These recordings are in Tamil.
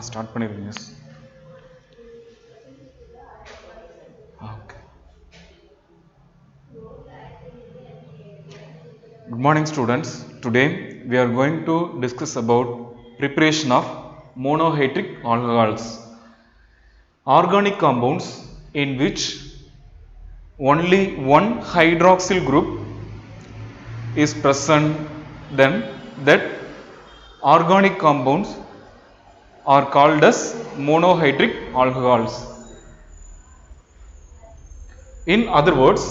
ஸ்டார்ட் பண்ணிடுங்க. Okay. Good morning students. Today we are going to discuss about preparation of monohydric alcohols. Organic compounds in which only one hydroxyl group is present, then that organic compounds are called as monohydric alcohols. In other words,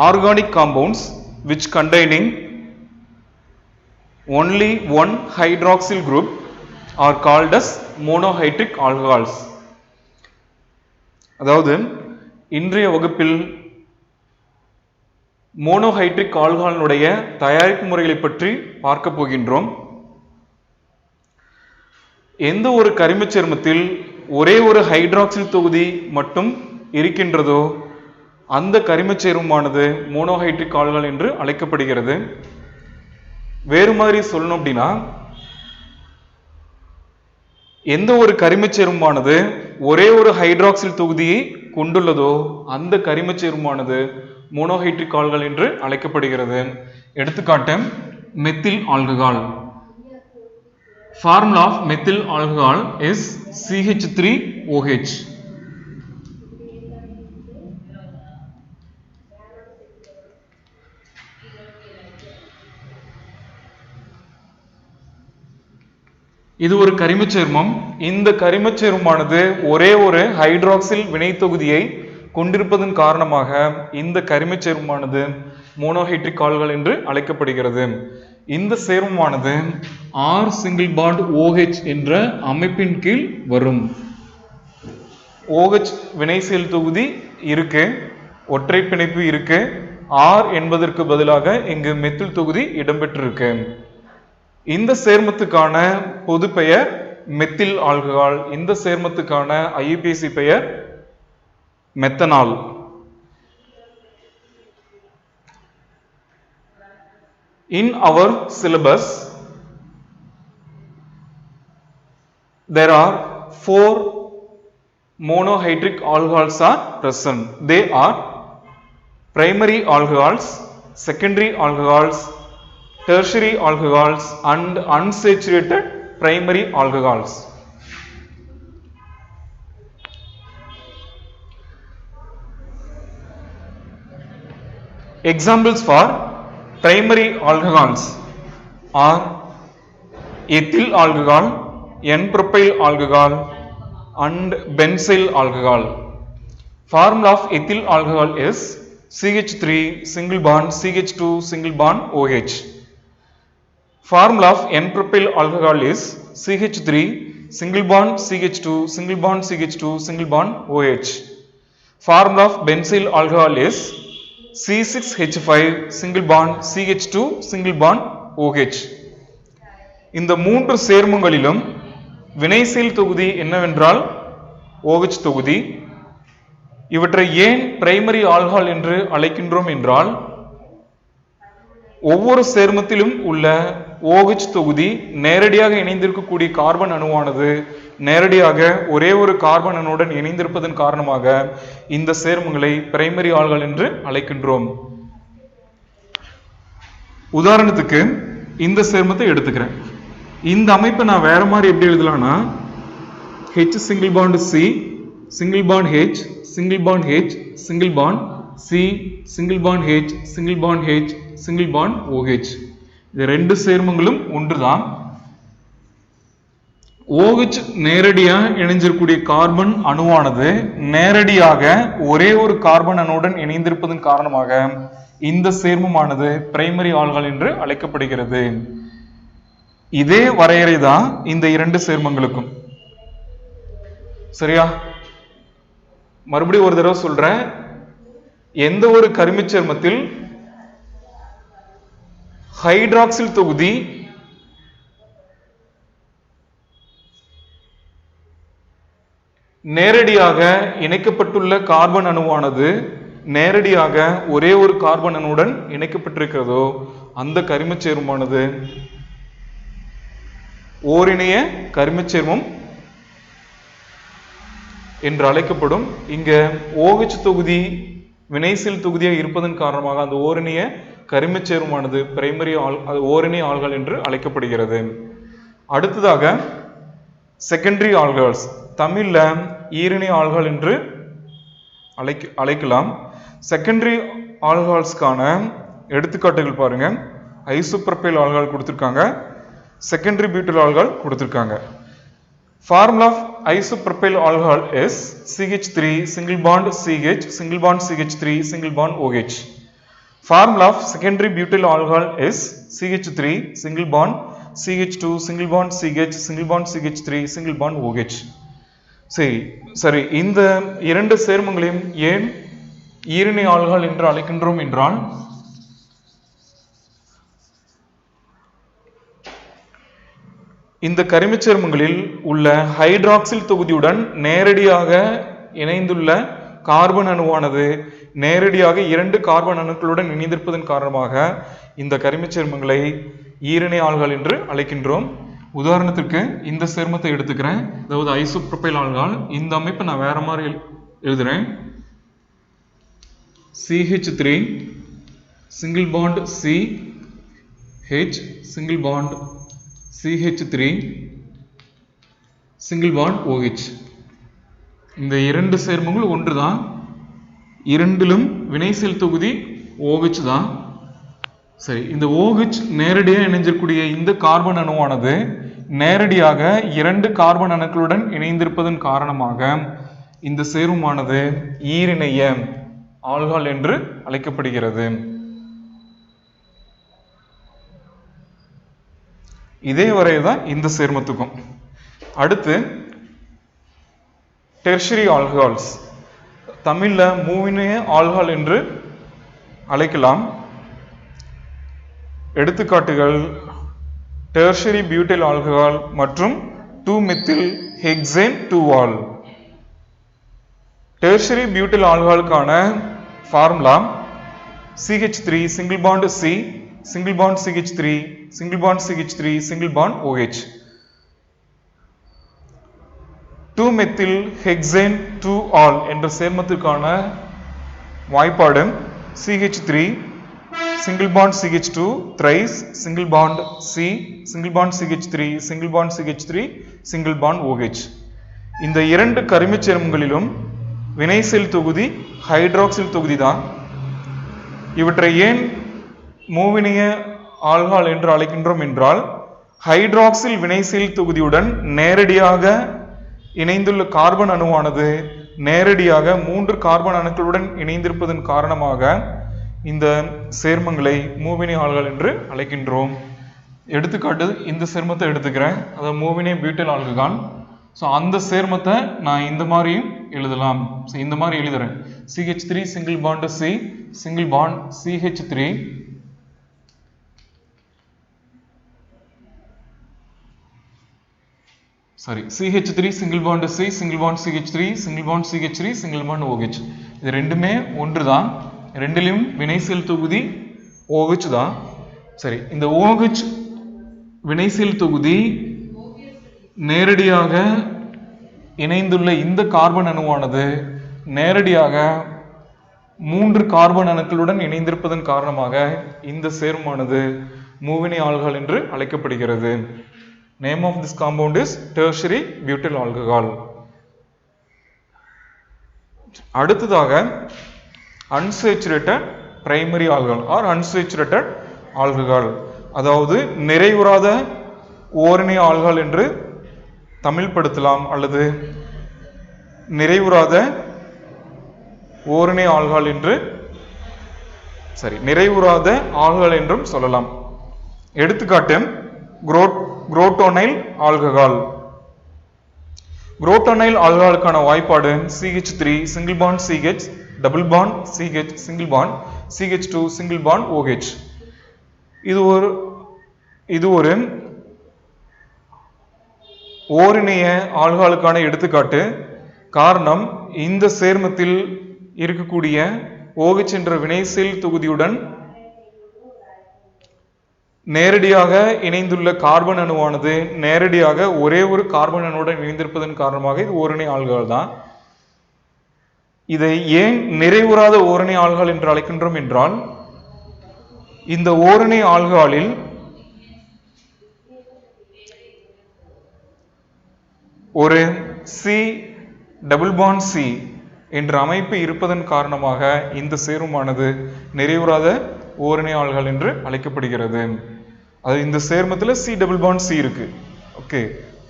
organic compounds which containing only one hydroxyl group are called as monohydric alcohols. அதாவது இன்றைய வகுப்பில் மோனோஹைட்ரிக் ஆல்கஹாலினுடைய தயாரிப்பு முறைகளை பற்றி பார்க்க போகின்றோம். எந்த ஒரு கரிமச் சேர்மத்தில் ஒரே ஒரு ஹைட்ராக்சில் தொகுதி மட்டும் இருக்கின்றதோ அந்த கரிமச் சேர்மமானது மோனோஹைட்ரிக் ஆல்கஹால் என்று அழைக்கப்படுகிறது. வேறு மாதிரி சொல்லணும் அப்படின்னா, எந்த ஒரு கரிமச் சேர்மமானது ஒரே ஒரு ஹைட்ராக்சில் தொகுதியை கொண்டுள்ளதோ அந்த கரிமச் சேர்மமானது மோனோஹைட்ரிக் ஆல்கஹால் என்று அழைக்கப்படுகிறது. எடுத்துக்காட்டு methyl alcohol. Formula of methyl alcohol is CH3OH. இது ஒரு கரிமச் சேர்மம். இந்த கரிமச் சேர்மமானது ஒரே ஒரு ஹைட்ராக்சில் வினை தொகுதியை கொண்டிருப்பதன் காரணமாக இந்த கரிமச் சேர்மமானது மோனோஹைட்ரிக் ஆல்கஹால் என்று அழைக்கப்படுகிறது. இந்த சேர்மமானது R சிங்கிள் பாண்ட் OH என்ற அமைப்பின் கீழ் வரும். OH வினை செயல் தொகுதி இருக்கு, ஒற்றை பிணைப்பு இருக்கு. R என்பதற்கு பதிலாக இங்கு மெத்தில் தொகுதி இடம்பெற்றிருக்கு. இந்த சேர்மத்துக்கான பொது பெயர் மெத்தில் ஆல்கஹால். இந்த சேர்மத்துக்கான IUPAC பெயர் methanol. In our syllabus, there are 4 monohydric alcohols are present. They are primary alcohols, secondary alcohols, tertiary alcohols and unsaturated primary alcohols. Examples for primary alcohols are ethyl alcohol, N-propyl alcohol and benzyl alcohol. Formula of ethyl alcohol is CH3 single bond CH2 single bond OH. Formula of N-propyl alcohol is CH3 single bond CH2 single bond CH2 single bond OH. Formula of benzyl alcohol is C6H5 single bond CH2 single bond OH. இந்த மூன்று சேர்மங்களிலும் வினைசெயல் தொகுதி என்னவென்றால் OH தொகுதி. இவற்றை ஏன் பிரைமரி ஆல்கஹால் என்று அழைக்கின்றோம் என்றால், ஒவ்வொரு சேர்மத்திலும் உள்ள OH தொகுதி நேரடியாக இணைந்திருக்கக்கூடிய கார்பன் அணுவானது நேரடியாக ஒரே ஒரு கார்பன் அணுவுடன் இணைந்திருப்பதன் காரணமாக இந்த சேர்மங்களை பிரைமரி ஆல்கஹால் என்று அழைக்கின்றோம். உதாரணத்துக்கு இந்த சேர்மத்தை எடுத்துக்கிறேன். இந்த அமைப்பை நான் வேற மாதிரி எப்படி எழுதலாம்னா, H single bond C single bond H single bond H single bond C single bond H single bond H single bond OH. இது ரெண்டு சேர்மங்களும் ஒன்றுதான். OH நேரடியாக இணைஞ்சிருக்கூடிய கார்பன் அணுவானது நேரடியாக ஒரே ஒரு கார்பன் அணுவுடன் இணைந்திருப்பதன் காரணமாக இந்த சேர்மமானது பிரைமரி ஆல்கஹால் என்று அழைக்கப்படுகிறது. இதே வரையறை தான் இந்த இரண்டு சேர்மங்களுக்கும். சரியா? மறுபடியும் ஒரு தடவை சொல்றேன். எந்த ஒரு கரிமச் சேர்மத்தில் ஹைட்ராக்சில் தொகுதி நேரடியாக இணைக்கப்பட்டுள்ள கார்பன் அணுவானது நேரடியாக ஒரே ஒரு கார்பன் அணுவுடன் இணைக்கப்பட்டிருக்கிறதோ அந்த கரிமச் சேர்மமானது ஓரிணைய கரிமச் சேர்மம் என்று அழைக்கப்படும். இங்க OH தொகுதி வினைசெல் தொகுதியாக இருப்பதன் காரணமாக அந்த ஓரிணைய கரிமச் சேர்மமானது பிரைமரி ஓரிணைய ஆல்கஹால் என்று அழைக்கப்படுகிறது. அடுத்ததாக செகண்டரி ஆல்கஹால்ஸ், தமிழ்ல ஈரிணைய ஆல்கஹால் என்று அழைக்கலாம். செகண்டரி ஆல்கஹால்ஸ்க்கான எடுத்துக்காட்டுகள் பாருங்க. ஐசோப்ரோபைல் ஆல்கஹால் கொடுத்திருக்காங்க, செகண்டரி பியூட்டைல் ஆல்கஹால் கொடுத்திருக்காங்க. Formula of isopropyl alcohol is CH3 single bond CH single bond CH3 single bond OH. Formula of secondary butyl alcohol is CH3 single bond CH2 single bond CH single bond CH3 single bond OH. சரி, இந்த இரண்டு சேர்மங்களையும் ஏன் ஈரிணை ஆல்கஹால் என்று அழைக்கின்றோம் என்றால், இந்த கரிமச் சேர்மங்களில் உள்ள ஹைட்ராக்சில் தொகுதியுடன் நேரடியாக இணைந்துள்ள கார்பன் அணுவானது நேரடியாக 2 கார்பன் அணுக்களுடன் இணைந்திருப்பதன் காரணமாக இந்த கரிமச் சேர்மங்களை ஈரிணை ஆல்கஹால் என்று அழைக்கின்றோம். உதாரணத்திற்கு இந்த சேர்மத்தை எடுத்துக்கிறேன், அதாவது ஐசோப்ரோபைல் ஆல்கஹால். இந்த அமைப்பை நான் வேற மாதிரி எழுதுறேன். CH3 single bond C H single bond CH3 single bond OH. இந்த இரண்டு சேர்மங்கள் ஒன்றுதான், இரண்டிலும் வினைசெல் தொகுதி OH தான். சரி, இந்த OH நேரடியாக இணைஞ்சிருக்கூடிய இந்த கார்பன் அணுவானது நேரடியாக 2 கார்பன் அணுக்களுடன் இணைந்திருப்பதன் காரணமாக இந்த சேர்மமானது ஈரிணைய ஆல்கஹால் என்று அழைக்கப்படுகிறது. இதே வரைதான் இந்த சேர்மத்துக்கும். அடுத்து டெர்ஷரி ஆல்கஹால்ஸ், தமிழ்ல மூவிணைய ஆல்கஹால் என்று அழைக்கலாம். எடுத்துக்காட்டுகள் டெர்ஷரி பியூட்டைல் ஆல்கஹால் மற்றும் 2-மெத்தில் ஹெக்சேன் 2-ஆல். டெர்ஷரி பியூட்டைல் ஆல்கஹாலுக்கான formula CH3 single bond C single bond CH3 single bond CH3 single bond OH. 2-மெத்தில் ஹெக்சேன் 2-ஆல் என்ற சேர்மத்திற்கான வாய்ப்பாடு CH3 single bond CH2 thrice single bond C single bond CH3 single bond CH3 single bond OH. இந்த இரண்டு கரிமச் சேர்மங்களிலும் வினைசெல் தொகுதி ஹைட்ராக்சில் தொகுதி தான். இவற்றை ஏன் மூவிணைய ஆல்கஹால் என்று அழைக்கின்றோம் என்றால், ஹைட்ராக்சில் வினைசெல் தொகுதியுடன் நேரடியாக இணைந்துள்ள கார்பன் அணுவானது நேரடியாக 3 கார்பன் அணுக்களுடன் இணைந்திருப்பதன் காரணமாக இந்த சேர்மங்களை மூவிணை ஆல்கஹால் என்று அழைக்கின்றோம். எடுத்துக்காட்டு இந்த சேர்மத்தை எடுத்துக்கிறேன், அதாவது மூவிணை பியூட்டைல் ஆல்கஹால். ஸோ அந்த சேர்மத்தை நான் இந்த மாதிரியும் எழுதலாம். ஸோ இந்த மாதிரி எழுதுறேன். CH3 single bond C single bond CH3 CH3 single bond C single bond CH3 single bond CH3 single bond OH. இது ரெண்டுமே ஒன்று தான், ரெண்டிலும் வினைசெல் தொகுதி OH தான். சரி, இந்த OH வினைசெல் தொகுதி நேரடியாக இணைந்துள்ள இந்த கார்பன் அணுவானது நேரடியாக 3 கார்பன் அணுக்களுடன் இணைந்திருப்பதன் காரணமாக இந்த சேர்மமானது மூவிணை ஆல்கஹால் என்று அழைக்கப்படுகிறது. Name of this compound is tertiary butyl alcohol. அடுத்ததாக unsaturated primary alcohol or unsaturated alcohol, அதாவது நிறைவுறாத ஓரிணை ஆல்கஹால் என்று தமிழ் படுத்தலாம், அல்லது நிறைவுறாத ஓரிணை ஆல்கஹால் என்று நிறைவுறாத ஆல்கஹால் என்றும் சொல்லலாம். எடுத்துக்காட்டு குரோட்டோனைல் ஆல்கஹால். குரோட்டோனைல் ஆல்கஹாலுக்கான வாய்ப்பாடு CH3 single bond CH double bond CH single bond CH2 single bond OH. இது ஒரு ஓரிணைய ஆல்கஹாலுக்கான எடுத்துக்காட்டு. காரணம், இந்த சேர்மத்தில் இருக்கக்கூடிய OH என்ற வினைசெல் தொகுதியுடன் நேரடியாக இணைந்துள்ள கார்பன் அணுவானது நேரடியாக ஒரே ஒரு கார்பன் அணுவுடன் இணைந்திருப்பதன் காரணமாக இது ஓரணி ஆல்கஹால் தான். இதை ஏன் நிறைவுறாத ஓரணி ஆல்கஹால் என்று அழைக்கின்றோம் என்றால், இந்த ஓரணி ஆல்கஹாலில் ஒரு சி டபுள் பாண்ட் சி என்ற அமைப்பு இருப்பதன் காரணமாக இந்த சேர்மமானது நிறைவுறாத ஓரணி ஆல்கஹால் என்று அழைக்கப்படுகிறது. அது இந்த சேர்மத்துல சி டபுள் பாண்ட் சி இருக்கு. ஓகே,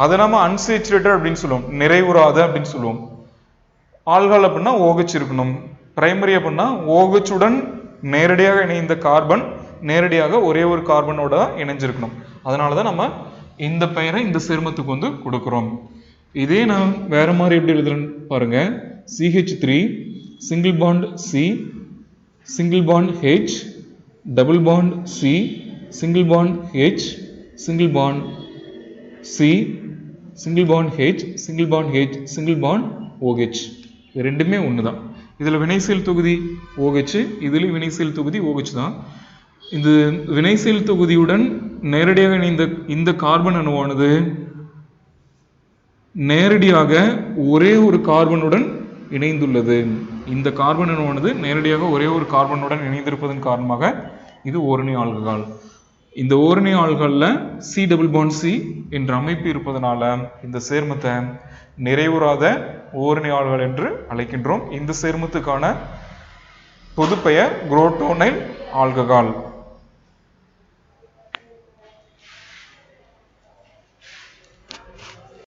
அதை நம்ம அன்சேச்சுரேட்டட் அப்படின்னு சொல்லுவோம், நிறைவுறாத அப்படின்னு சொல்லுவோம். ஆல்கஹால் அப்படின்னா OH இருக்கணும். பிரைமரி அப்படின்னா OH உடன் நேரடியாக இணைந்த கார்பன் நேரடியாக ஒரே ஒரு கார்பனோட தான் இணைஞ்சிருக்கணும். அதனாலதான் நம்ம இந்த பெயரை இந்த சேர்மத்துக்கு வந்து கொடுக்கிறோம். இதே நான் வேற மாதிரி எப்படி எழுதுறேன்னு பாருங்க. CH3 single bond C single bond H double bond C single bond H single bond C single bond H single bond H single bond OH. இது ரெண்டுமே ஒண்ணுதான். இதுல வினைசெயல் தொகுதி OH, இதுல வினைசெயல் தொகுதி OH தான். இந்த வினைசெயல் தொகுதியுடன் நேரடியாக இணைந்த இந்த கார்பன் அணுவானது நேரடியாக ஒரே ஒரு கார்பனுடன் இணைந்துள்ளது. இந்த கார்பன் அணுவானது நேரடியாக ஒரே ஒரு கார்பனுடன் இணைந்திருப்பதன் காரணமாக இது ஓரணி ஆல்கஹால். இந்த ஓரணி ஆல்கஹால்ல சி டபுள் பாண்ட் சி என்ற அமைப்பு இருப்பதனால இந்த சேர்மத்தை நிறைவுறாத ஓரணி ஆல்கஹால் என்று அழைக்கின்றோம். இந்த சேர்மத்துக்கான பொதுப்பெயர் குரோட்டோனைல் ஆல்கஹால்.